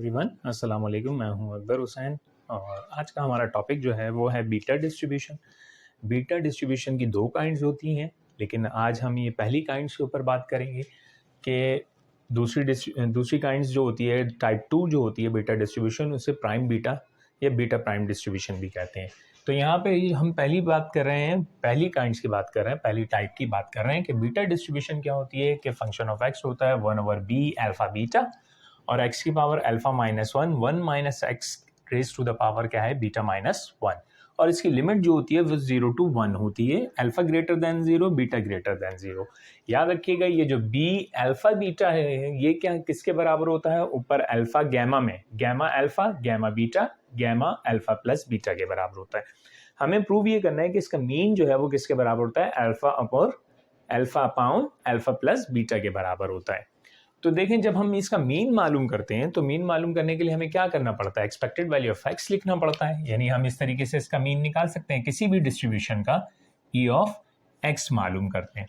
Everyone, अस्सलाम वालेकुम। मैं हूं अकबर हुसैन और आज का हमारा टॉपिक जो है वो है बीटा डिस्ट्रीब्यूशन। बीटा डिस्ट्रीब्यूशन की दो काइंड्स होती हैं, लेकिन आज हम ये पहली काइंड्स के ऊपर बात करेंगे कि दूसरी काइंड्स जो होती है, टाइप 2 जो होती है बीटा डिस्ट्रीब्यूशन, उसे प्राइम बीटा या बीटा प्राइम डिस्ट्रीब्यूशन भी कहते हैं। तो यहाँ पे हम पहली बात कर रहे हैं, पहली काइंड्स की बात कर रहे हैं, पहली टाइप की बात कर रहे हैं कि बीटा डिस्ट्रीब्यूशन क्या होती है कि फंक्शन ऑफ एक्स होता है 1/b अल्फा बीटा और x की power alpha minus 1 minus x raise to the power क्या है बीटा माइनस 1, और इसकी लिमिट जो होती है वो 0 to 1 होती है, alpha greater than 0 beta greater than 0। याद रखिएगा ये जो b अल्फा बीटा है ये क्या किसके बराबर होता है, ऊपर अल्फा गैमा में, gamma alpha gamma beta gamma alpha plus beta के बराबर होता है। हमें प्रूव ये करना है कि इसका मीन जो है वो किसके बराबर होता है, अल्फा अपाउन अल्फा प्लस बीटा के बराबर होता है। तो देखें जब हम इसका मीन मालूम करते हैं तो मीन मालूम करने के लिए हमें क्या करना पड़ता है, एक्सपेक्टेड वैल्यू ऑफ एक्स लिखना पड़ता है। यानी हम इस तरीके से इसका मीन निकाल सकते हैं, किसी भी डिस्ट्रीब्यूशन का ई ऑफ एक्स मालूम करते हैं।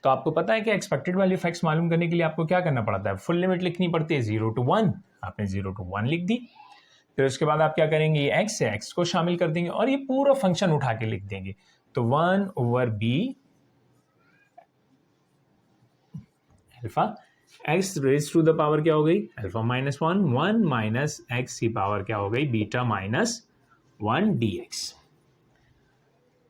तो आपको पता है कि एक्सपेक्टेड वैल्यू ऑफ एक्स मालूम करने के लिए आपको क्या करना पड़ता है, फुल लिमिट लिखनी पड़ती है 0 to 1। आपने 0 to 1 लिख दी, फिर उसके बाद आप क्या करेंगे, ये एक्स है, एक्स को शामिल कर देंगे और ये पूरा फंक्शन उठा के लिख देंगे। तो 1/b alpha x raise to the power क्या हो गई, अल्फा माइनस 1 माइनस एक्स की पावर क्या हो गई, बीटा माइनस 1 dx।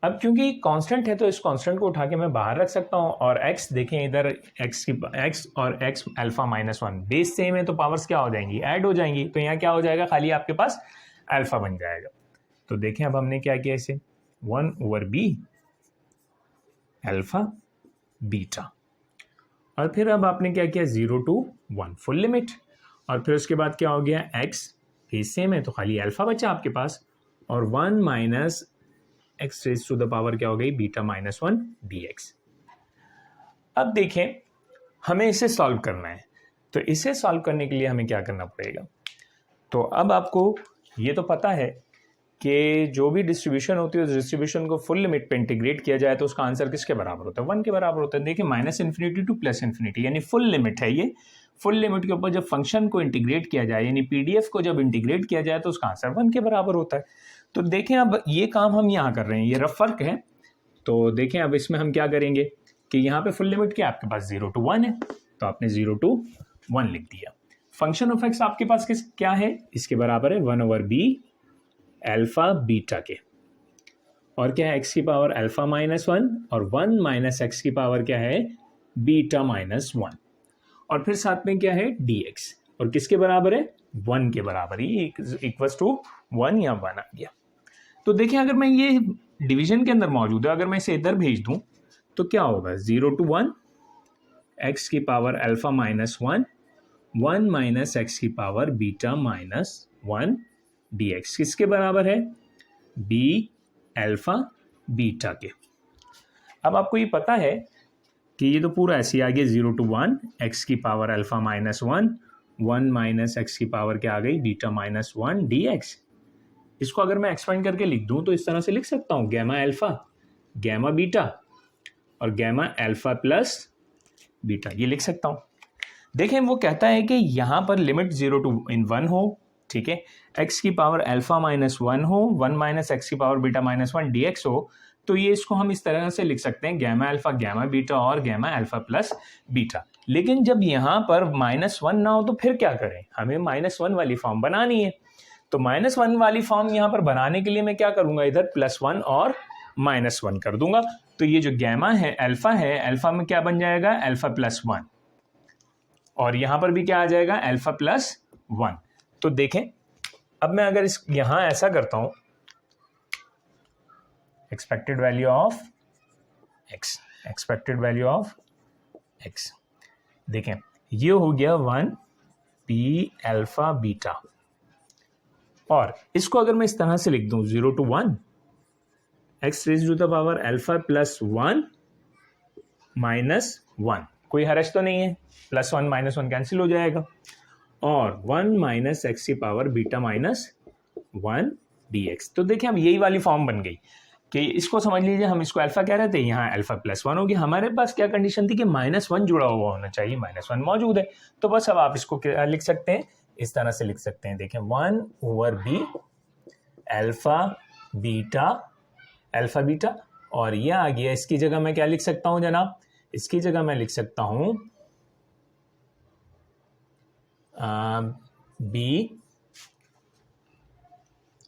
अब क्योंकि कांस्टेंट है तो इस कांस्टेंट को उठा के मैं बाहर रख सकता हूं, और x देखें इधर x और x alpha minus 1 base same है तो पावर्स क्या हो जाएंगी, ऐड हो जाएंगी। तो यहाँ क्या हो जाएगा, खाली आपके पास अल्फा बन जाएगा। तो देखें अब हमने क्या किया, इसे 1/b अल्फा बीटा, और फिर अब आपने क्या किया 0 to 1 फुल लिमिट, और फिर उसके बाद क्या हो गया, x बेस सेम है तो खाली अल्फा बचा आपके पास, और 1 minus x raise to the power क्या हो गई, बीटा माइनस 1 dx। अब देखें हमें इसे सॉल्व करना है, तो इसे सॉल्व करने के लिए हमें क्या करना पड़ेगा। तो अब आपको ये तो पता है कि जो भी डिस्ट्रीब्यूशन होती है उस डिस्ट्रीब्यूशन को फुल लिमिट पे इंटीग्रेट किया जाए तो उसका आंसर किसके बराबर होता है, 1 के बराबर होता है। देखिए -∞ to +∞, यानी फुल लिमिट है ये। फुल लिमिट के ऊपर जब फंक्शन को इंटीग्रेट किया जाए, यानी पीडीएफ को जब इंटीग्रेट किया जाए तो उसका आंसर 1 के बराबर होता है। तो देखें अब ये काम हम यहाँ कर रहे हैं, ये रफ फर्क है। तो देखें अब इसमें हम क्या करेंगे कि यहाँ पे फुल लिमिट क्या आपके पास 0 to 1 है, तो आपने 0 to 1 लिख दिया। फंक्शन ऑफ एक्स आपके पास क्या है, इसके बराबर है 1/b अल्फा बीटा के, और क्या है x की पावर अल्फा माइनस 1 और 1 माइनस एक्स की पावर क्या है, बीटा माइनस 1, और फिर साथ में क्या है dx, और किसके बराबर है, 1 के बराबर, ही इक्वल्स टू 1 या 1 आ गया। तो देखिए अगर मैं ये डिवीजन के अंदर मौजूद है, अगर मैं इसे इधर भेज दूं तो क्या होगा, 0 to 1 x की power alpha minus 1 minus x की पावर बीटा माइनस 1 dx किसके बराबर है, b अल्फा बीटा के। अब आपको ये पता है कि ये तो पूरा ऐसे आ गया 0 to 1 x की power alpha minus 1 minus x की पावर क्या आ गई, बीटा माइनस 1 dx। इसको अगर मैं एक्सपेंड करके लिख दूं तो इस तरह से लिख सकता हूं, गैमा अल्फा गैमा बीटा और गैमा अल्फा प्लस बीटा, ये लिख सकता हूं। देखें वो कहता है कि यहां पर लिमिट 0 to 1 हो, ठीक है, x की पावर अल्फा माइनस 1 हो, 1 माइनस एक्स की पावर बीटा माइनस 1 dx हो, तो ये इसको हम इस तरह से लिख सकते हैं, गैमा अल्फा गैमा बीटा और गैमा अल्फा प्लस बीटा। लेकिन जब यहाँ पर -1 ना हो तो फिर क्या करें, हमें -1 वाली फॉर्म बनानी है। तो -1 वाली फॉर्म यहाँ पर बनाने के लिए मैं क्या करूँगा, इधर +1 और -1 कर दूंगा। तो ये जो गैमा है, अल्फा में क्या बन जाएगा, अल्फा +1, और यहाँ पर भी क्या आ जाएगा, अल्फा +1। तो देखें अब मैं अगर इस यहां ऐसा करता हूं, एक्सपेक्टेड वैल्यू ऑफ एक्स, देखें ये हो गया 1p अल्फा बीटा, और इसको अगर मैं इस तरह से लिख दूं 0 to 1 x raise to the power alpha plus 1 minus 1, कोई हर्ज तो नहीं है, +1 -1 कैंसिल हो जाएगा, और 1 माइनस एक्स की पावर बीटा माइनस 1 dx। तो देखिए अब यही वाली फॉर्म बन गई कि इसको समझ लीजिए, हम इसको अल्फा कह रहे थे, यहाँ अल्फा +1 हो गया। हमारे पास क्या कंडीशन थी कि -1 जुड़ा हुआ होना चाहिए, -1 मौजूद है, तो बस अब आप इसको क्या लिख सकते हैं इस तरह से लिख सकते हैं, देखें 1/b अल्फा बीटा और ये आ गया। इसकी जगह मैं क्या लिख सकता हूं जनाब, इसकी जगह मैं लिख सकता हूं b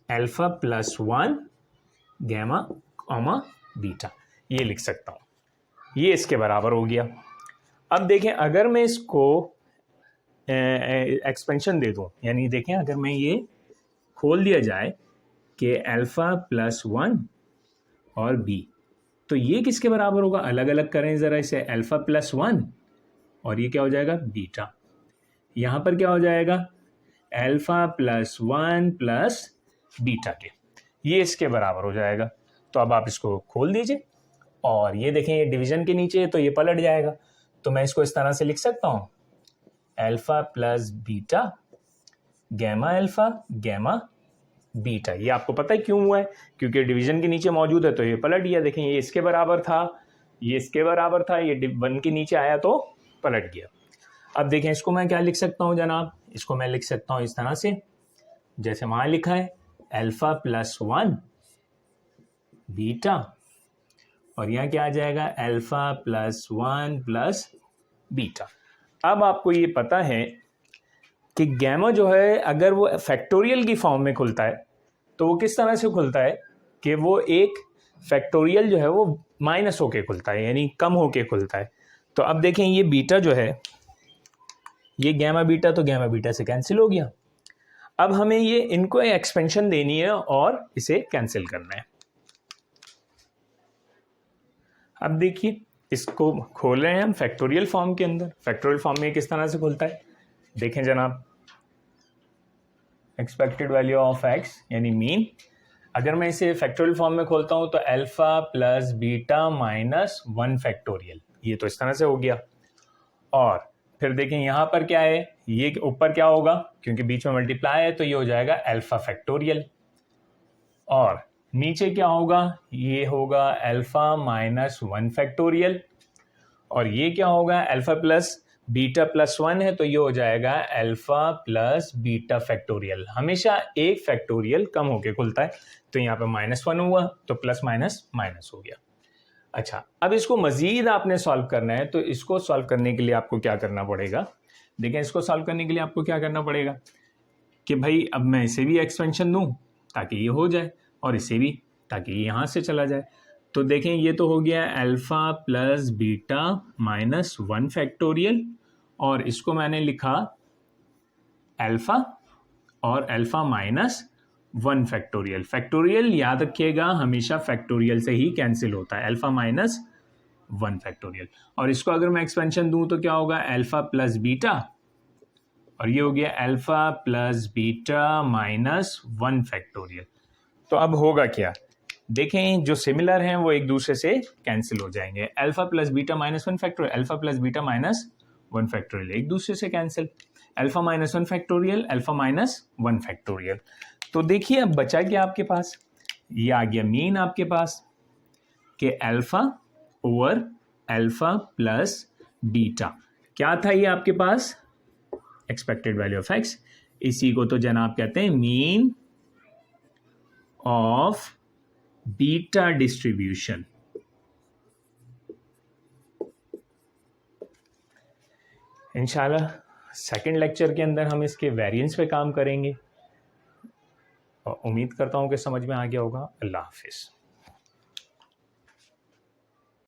alpha plus 1 gamma comma beta, ये लिख सकता हूं, ये इसके बराबर हो गया। अब देखें अगर मैं इसको एक्सपेंशन दे दूं, यानी देखें अगर मैं ये खोल दिया जाए कि अल्फा प्लस 1 और बी, तो ये किसके बराबर होगा, अलग अलग करें ज़रा इसे, अल्फा प्लस 1 और ये क्या हो जाएगा बीटा, यहाँ पर क्या हो जाएगा अल्फा प्लस 1 प्लस बीटा के, ये इसके बराबर हो जाएगा। तो अब आप इसको खोल दीजिए और ये देखें ये डिवीजन के नीचे है तो ये पलट जाएगा, तो मैं इसको इस तरह से लिख सकता हूँ alpha plus beta gamma alpha gamma beta. ये आपको पता है क्यों हुआ है, क्योंकि डिवीजन के नीचे मौजूद है तो ये पलट गया। देखें ये इसके बराबर था, ये इसके बराबर था, ये 1 के नीचे आया तो पलट गया। अब देखें इसको मैं क्या लिख सकता हूँ जनाब, इसको मैं लिख सकता हूँ इस तरह से, जैसे वहाँ लिखा है अल्फा प्लस 1 बीटा और यहाँ क्या आ जाएगा अल्फा प्लस 1 प्लस बीटा। अब आपको ये पता है कि गैमा जो है अगर वो फैक्टोरियल की फॉर्म में खुलता है तो वो किस तरह से खुलता है कि वो एक फैक्टोरियल जो है वो माइनस होके खुलता है, यानी कम होके खुलता है। तो अब देखें ये बीटा जो है, ये गैमा बीटा, तो गैमा बीटा से कैंसिल हो गया। अब हमें ये इनको एक्सपेंशन देनी है और इसे कैंसिल करना है। अब देखिए इसको खोल रहे हैं हम फैक्टोरियल फॉर्म के अंदर। फैक्टोरियल फॉर्म में किस तरह से खुलता है, देखें जनाब, एक्सपेक्टेड वैल्यू ऑफ एक्स यानी मीन, अगर मैं इसे फैक्टोरियल फॉर्म में खोलता हूं तो alpha plus beta minus 1 factorial, ये तो इस तरह से हो गया। और फिर देखें यहाँ पर क्या है, ये ऊपर क्या होगा, क्योंकि बीच में मल्टीप्लाई है तो ये हो जाएगा अल्फा फैक्टोरियल, और नीचे क्या होगा, ये होगा अल्फा माइनस 1 फैक्टोरियल, और ये क्या होगा अल्फा प्लस बीटा प्लस 1 है तो ये हो जाएगा अल्फा प्लस बीटा फैक्टोरियल। हमेशा एक फैक्टोरियल कम होके खुलता है, तो यहाँ पे -1 हुआ तो प्लस माइनस माइनस हो गया। अच्छा, अब इसको मजीद आपने सॉल्व करना है, तो इसको सॉल्व करने के लिए आपको क्या करना पड़ेगा, देखें इसको सॉल्व करने के लिए आपको क्या करना पड़ेगा कि भाई अब मैं इसे भी एक्सपेंशन दूं ताकि ये हो जाए और इसे भी ताकि ये यहाँ से चला जाए। तो देखें ये तो हो गया alpha plus beta minus 1 factorial, और इसको मैंने लिखा अल्फा और अल्फा माइनस 1 फैक्टोरियल। फैक्टोरियल याद रखिएगा हमेशा फैक्टोरियल से ही कैंसिल होता है, अल्फा माइनस 1 फैक्टोरियल। और इसको अगर मैं एक्सपेंशन दूं तो क्या होगा अल्फा प्लस बीटा, और ये हो गया alpha plus beta minus 1 factorial. तो अब होगा क्या, देखें जो सिमिलर हैं वो एक दूसरे से कैंसिल हो जाएंगे। Alpha plus beta minus 1 factorial, alpha plus beta minus 1 factorial एक दूसरे से cancel, alpha minus 1 factorial alpha minus 1 factorial. तो देखिए अब बचा क्या आपके पास, ये आ गया मीन आपके पास कि alpha over alpha plus beta, क्या था ये आपके पास एक्सपेक्टेड वैल्यू ऑफ एक्स, इसी को तो जनाब कहते हैं मीन ऑफ बीटा डिस्ट्रीब्यूशन। इंशाल्लाह सेकंड लेक्चर के अंदर हम इसके वेरिएंस पे काम करेंगे और उम्मीद करता हूं कि समझ में आ गया होगा। अल्लाह हाफिज़।